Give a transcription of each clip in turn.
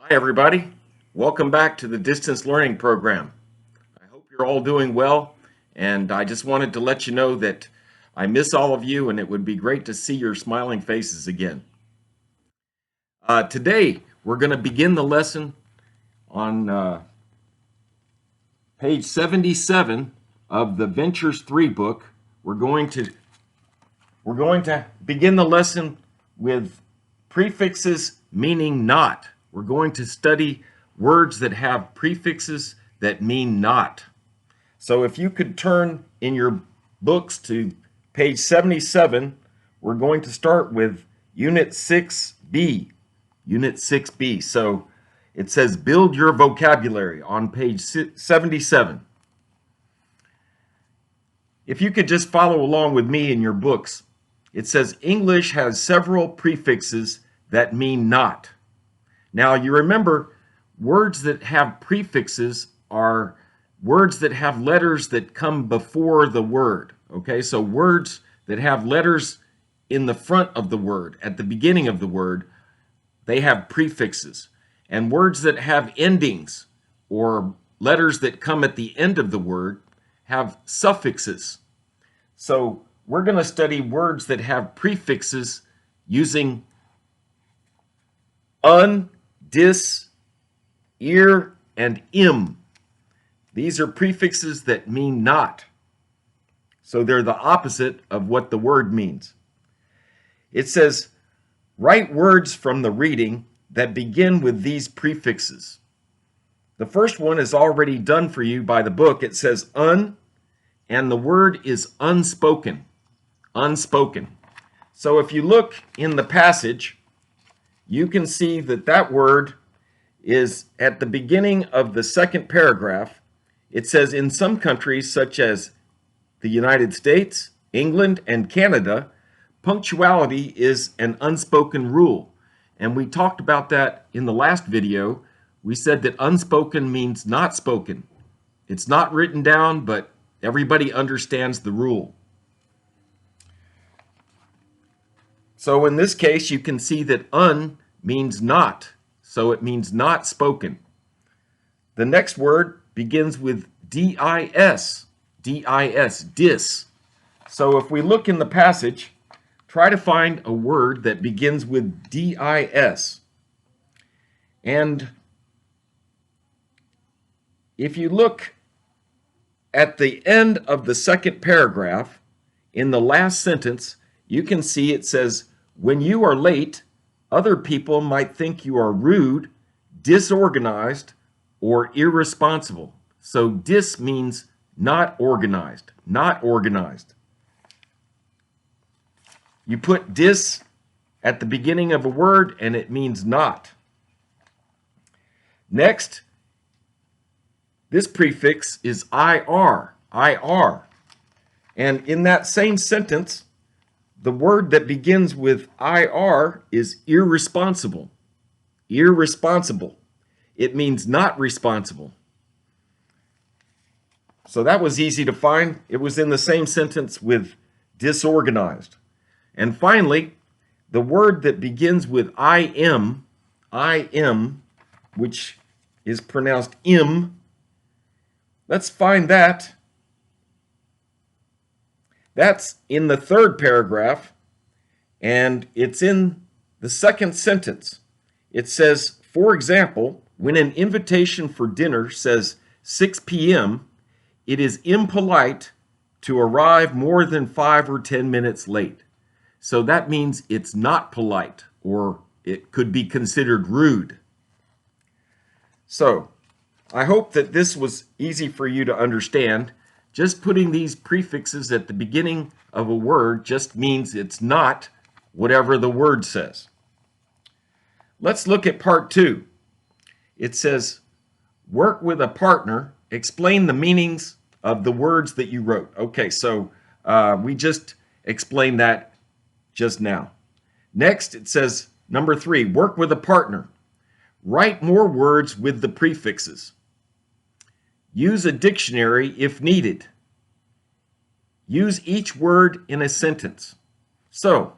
Hi, everybody. Welcome back to the distance learning program. I hope you're all doing well, and I just wanted to let you know that I miss all of you, and it would be great to see your smiling faces again. Today, we're going to begin the lesson on page 77 of the Ventures3 book. We're going to begin the lesson with prefixes meaning not. We're going to study words that have prefixes that mean not. So if you could turn in your books to page 77, we're going to start with Unit 6B. Unit 6B. So it says build your vocabulary on page 77. If you could just follow along with me in your books, it says English has several prefixes that mean not. Now, you remember, words that have prefixes are words that have letters that come before the word. Okay, so words that have letters in the front of the word, at the beginning of the word, they have prefixes. And words that have endings or letters that come at the end of the word have suffixes. So we're going to study words that have prefixes using un, dis, ear, and im. These are prefixes that mean not. So they're the opposite of what the word means. It says, write words from the reading that begin with these prefixes. The first one is already done for you by the book. It says un, and the word is unspoken. Unspoken. So if you look in the passage, you can see that that word is at the beginning of the second paragraph. It says in some countries such as the United States, England, and Canada, punctuality is an unspoken rule. And we talked about that in the last video. We said that unspoken means not spoken. It's not written down, but everybody understands the rule. So in this case, you can see that un means not, so it means not spoken. The next word begins with dis, dis. So if we look in the passage, try to find a word that begins with dis. And if you look at the end of the second paragraph, in the last sentence, you can see it says, when you are late, other people might think you are rude, disorganized, or irresponsible. So dis means not organized, not organized. You put dis at the beginning of a word and it means not. Next, this prefix is ir, ir. And in that same sentence, the word that begins with ir is irresponsible. Irresponsible. It means not responsible. So that was easy to find. It was in the same sentence with disorganized. And finally, the word that begins with im, which is pronounced im, let's find that. That's in the third paragraph, and it's in the second sentence. It says, for example, when an invitation for dinner says 6 p.m., it is impolite to arrive more than 5 or 10 minutes late. So that means it's not polite, or it could be considered rude. So I hope that this was easy for you to understand. Just putting these prefixes at the beginning of a word just means it's not whatever the word says. Let's look at part 2. It says, work with a partner, explain the meanings of the words that you wrote. Okay, so we just explained that just now. Next, it says, number 3, work with a partner. Write more words with the prefixes. Use a dictionary if needed. Use each word in a sentence. So,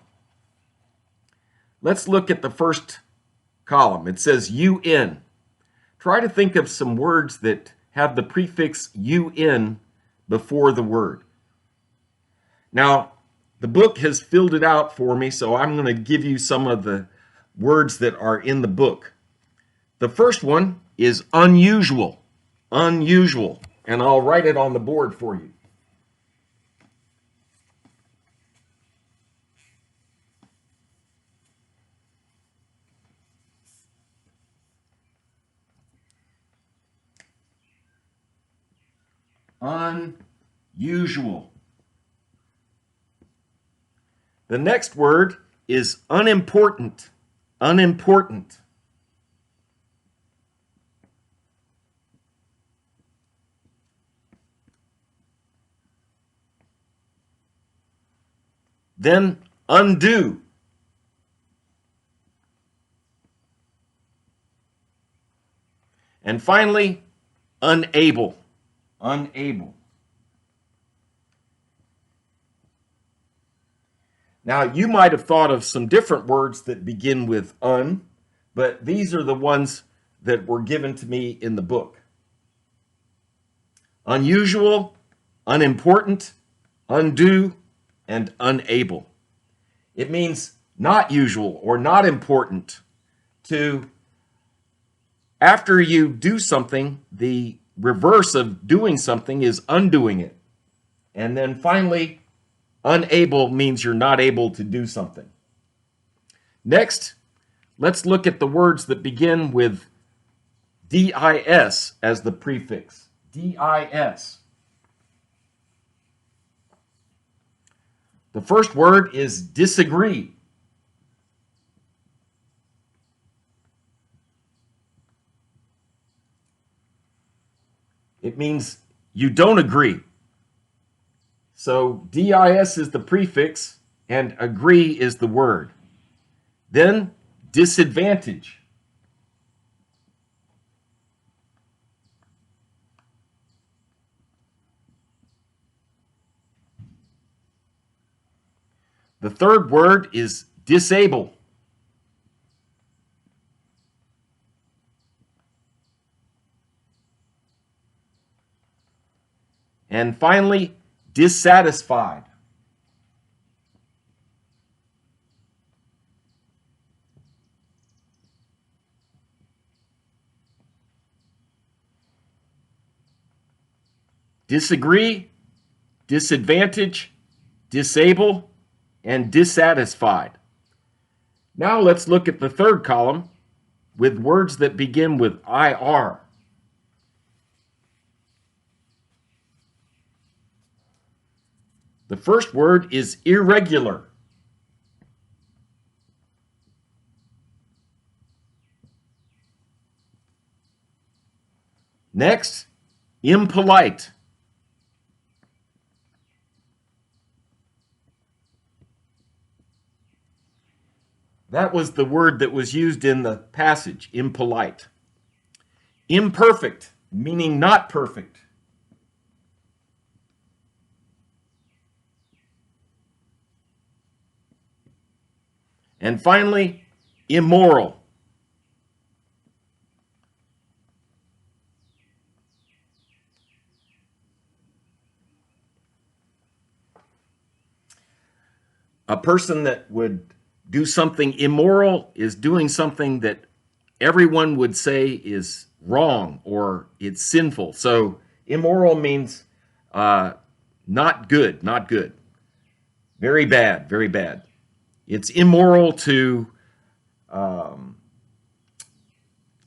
let's look at the first column. It says UN. Try to think of some words that have the prefix UN before the word. Now, the book has filled it out for me, so I'm going to give you some of the words that are in the book. The first one is unusual. Unusual. And I'll write it on the board for you. Unusual. The next word is unimportant. Unimportant. Then undue. And finally, unable. Unable. Now, you might have thought of some different words that begin with un, but these are the ones that were given to me in the book. Unusual, unimportant, undue, and unable. It means not usual or not important. After you do something, the reverse of doing something is undoing it. And then finally, unable means you're not able to do something. Next, let's look at the words that begin with dis as the prefix. Dis. The first word is disagree. It means you don't agree. So dis is the prefix and agree is the word. Then disadvantage. The third word is disable. And finally, dissatisfied. Disagree, disadvantage, disable, and dissatisfied. Now let's look at the third column with words that begin with IR. The first word is irregular. Next, impolite. That was the word that was used in the passage, impolite. Imperfect, meaning not perfect. And finally, immoral. A person that would do something immoral is doing something that everyone would say is wrong or it's sinful. So immoral means not good, not good. Very bad, very bad. It's immoral to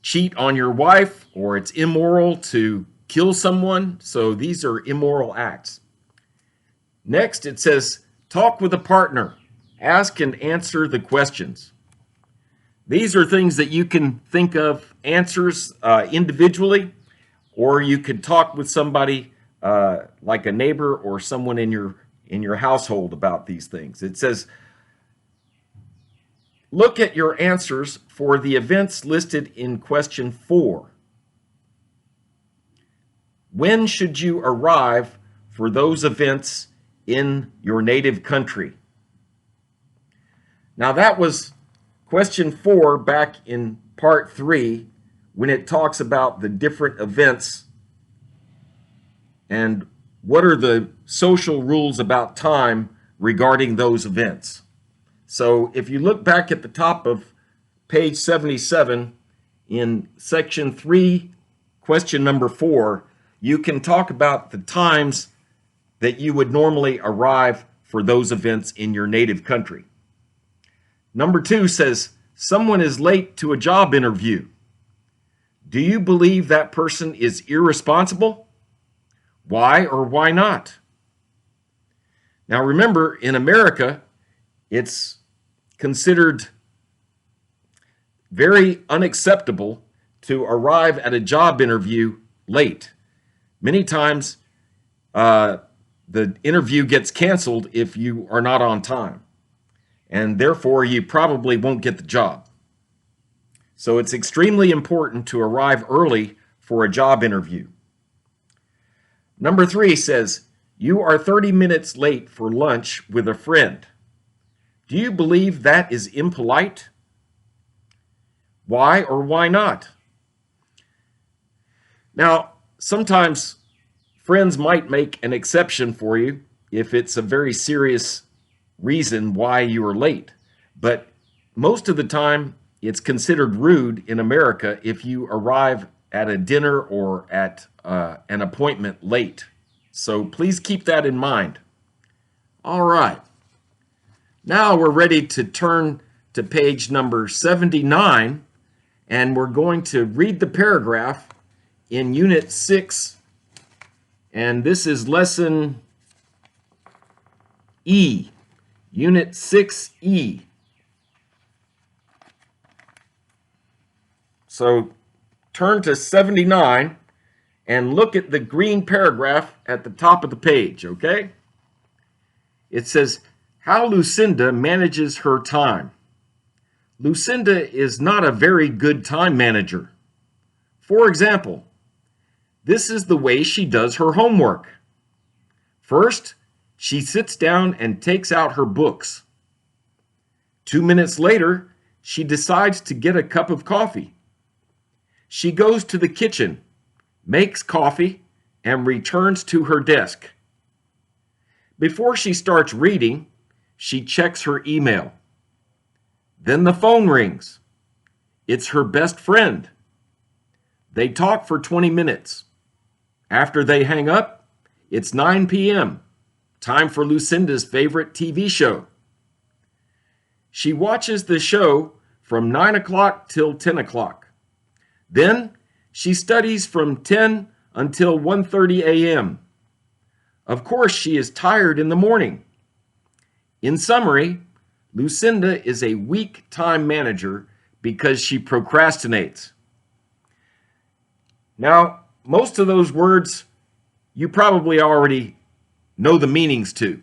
cheat on your wife, or it's immoral to kill someone. So these are immoral acts. Next, it says, talk with a partner. Ask and answer the questions. These are things that you can think of answers individually, or you could talk with somebody like a neighbor or someone in your household about these things. It says, look at your answers for the events listed in question 4. When should you arrive for those events in your native country? Now that was question 4 back in part 3, when it talks about the different events and what are the social rules about time regarding those events. So if you look back at the top of page 77 in section 3, question number 4, you can talk about the times that you would normally arrive for those events in your native country. Number 2 says, someone is late to a job interview. Do you believe that person is irresponsible? Why or why not? Now remember, in America, it's considered very unacceptable to arrive at a job interview late. Many times, the interview gets canceled if you are not on time, and therefore you probably won't get the job. So it's extremely important to arrive early for a job interview. Number 3 says, you are 30 minutes late for lunch with a friend. Do you believe that is impolite? Why or why not? Now, sometimes friends might make an exception for you if it's a very serious reason why you are late. But most of the time, it's considered rude in America if you arrive at a dinner or at an appointment late. So please keep that in mind. All right. Now we're ready to turn to page number 79, and we're going to read the paragraph in Unit 6, and this is Lesson E, Unit 6E. So turn to 79 and look at the green paragraph at the top of the page, okay? It says, how Lucinda manages her time. Lucinda is not a very good time manager. For example, this is the way she does her homework. First, she sits down and takes out her books. 2 minutes later, she decides to get a cup of coffee. She goes to the kitchen, makes coffee, and returns to her desk. Before she starts reading, she checks her email. Then the phone rings. It's her best friend. They talk for 20 minutes. After they hang up, it's 9 p.m., time for Lucinda's favorite TV show. She watches the show from 9 o'clock till 10 o'clock. Then she studies from 10 until 1:30 a.m. Of course, she is tired in the morning. In summary, Lucinda is a weak time manager because she procrastinates. Now, most of those words you probably already know the meanings to,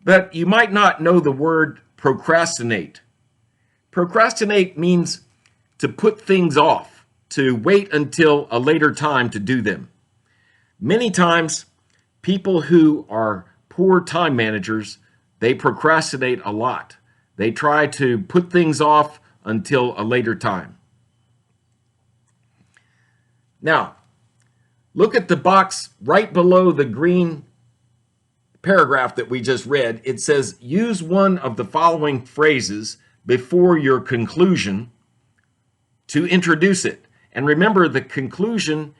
but you might not know the word procrastinate. Procrastinate means to put things off, to wait until a later time to do them. Many times, people who are poor time managers, they procrastinate a lot. They try to put things off until a later time. Now, look at the box right below the green paragraph that we just read. It says, use one of the following phrases before your conclusion to introduce it. And remember, the conclusion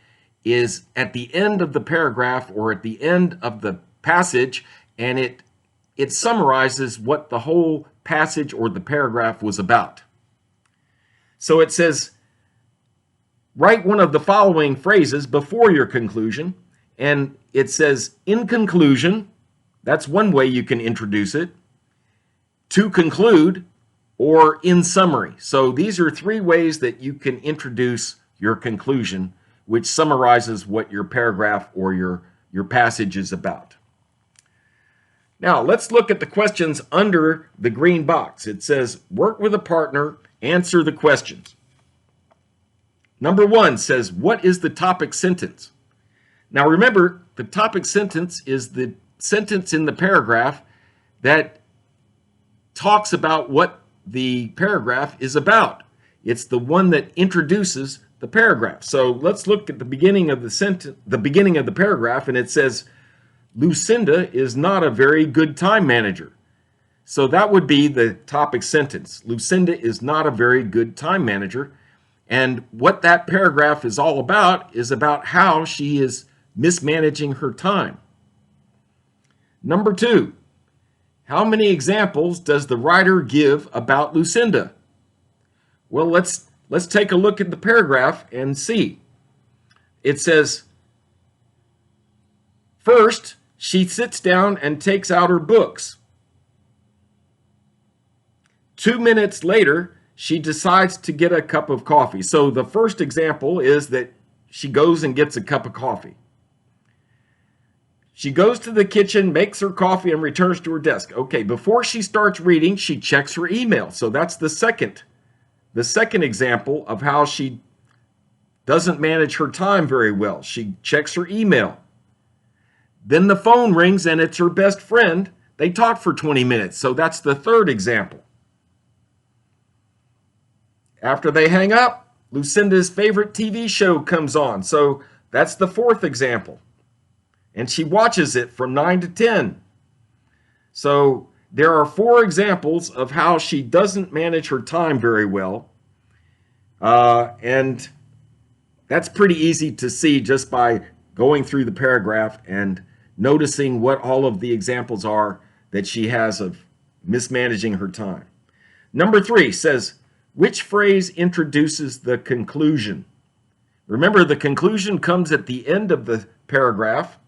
is at the end of the paragraph or at the end of the passage, and it summarizes what the whole passage or the paragraph was about. So it says, write one of the following phrases before your conclusion, and it says, in conclusion, that's one way you can introduce it, to conclude, or in summary. So these are 3 ways that you can introduce your conclusion, which summarizes what your paragraph or your passage is about. Now, let's look at the questions under the green box. It says, work with a partner, answer the questions. Number 1 says, what is the topic sentence? Now remember, the topic sentence is the sentence in the paragraph that talks about what the paragraph is about. It's the one that introduces the paragraph. So let's look at the beginning of the sentence, the beginning of the paragraph, and it says, Lucinda is not a very good time manager. So that would be the topic sentence. Lucinda is not a very good time manager. And what that paragraph is all about is about how she is mismanaging her time. Number 2, how many examples does the writer give about Lucinda? Well, let's take a look at the paragraph and see. It says, first, she sits down and takes out her books. 2 minutes later, she decides to get a cup of coffee. So the first example is that she goes and gets a cup of coffee. She goes to the kitchen, makes her coffee, and returns to her desk. Okay, before she starts reading, she checks her email. So that's the second example of how she doesn't manage her time very well. She checks her email. Then the phone rings and it's her best friend. They talk for 20 minutes. So that's the third example. After they hang up, Lucinda's favorite TV show comes on. So that's the fourth example. And she watches it from 9 to 10. So there are 4 examples of how she doesn't manage her time very well. And that's pretty easy to see just by going through the paragraph and noticing what all of the examples are that she has of mismanaging her time. Number 3 says, which phrase introduces the conclusion? Remember, the conclusion comes at the end of the paragraph.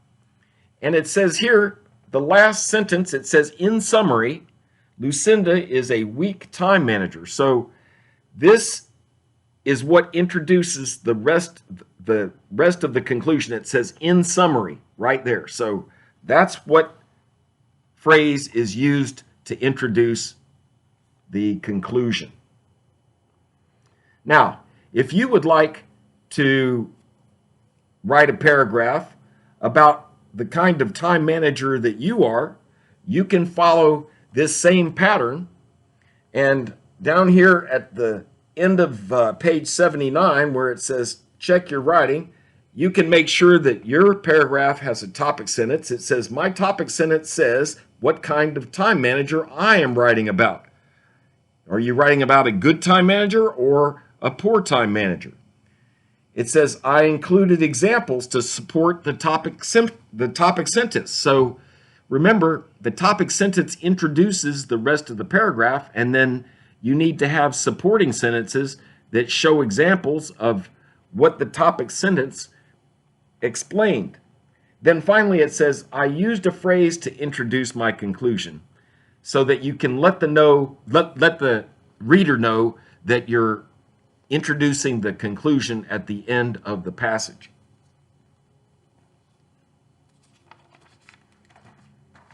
And it says here, the last sentence, it says, in summary, Lucinda is a weak time manager. So this is what introduces the rest of the conclusion. It says, in summary, right there. So that's what phrase is used to introduce the conclusion. Now, if you would like to write a paragraph about the kind of time manager that you are, you can follow this same pattern. And down here at the end of page 79, where it says check your writing, you can make sure that your paragraph has a topic sentence. It says, my topic sentence says what kind of time manager I am writing about. Are you writing about a good time manager or a poor time manager? It says, I included examples to support the topic sentence. So remember, the topic sentence introduces the rest of the paragraph, and then you need to have supporting sentences that show examples of what the topic sentence explained. Then finally it says, I used a phrase to introduce my conclusion, so that you can let the reader know that you're introducing the conclusion at the end of the passage.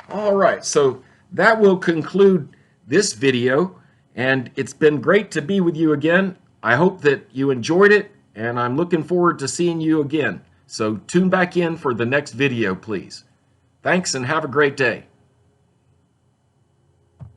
All right, so that will conclude this video, and it's been great to be with you again. I hope that you enjoyed it, and I'm looking forward to seeing you again. So tune back in for the next video, please. Thanks, and have a great day.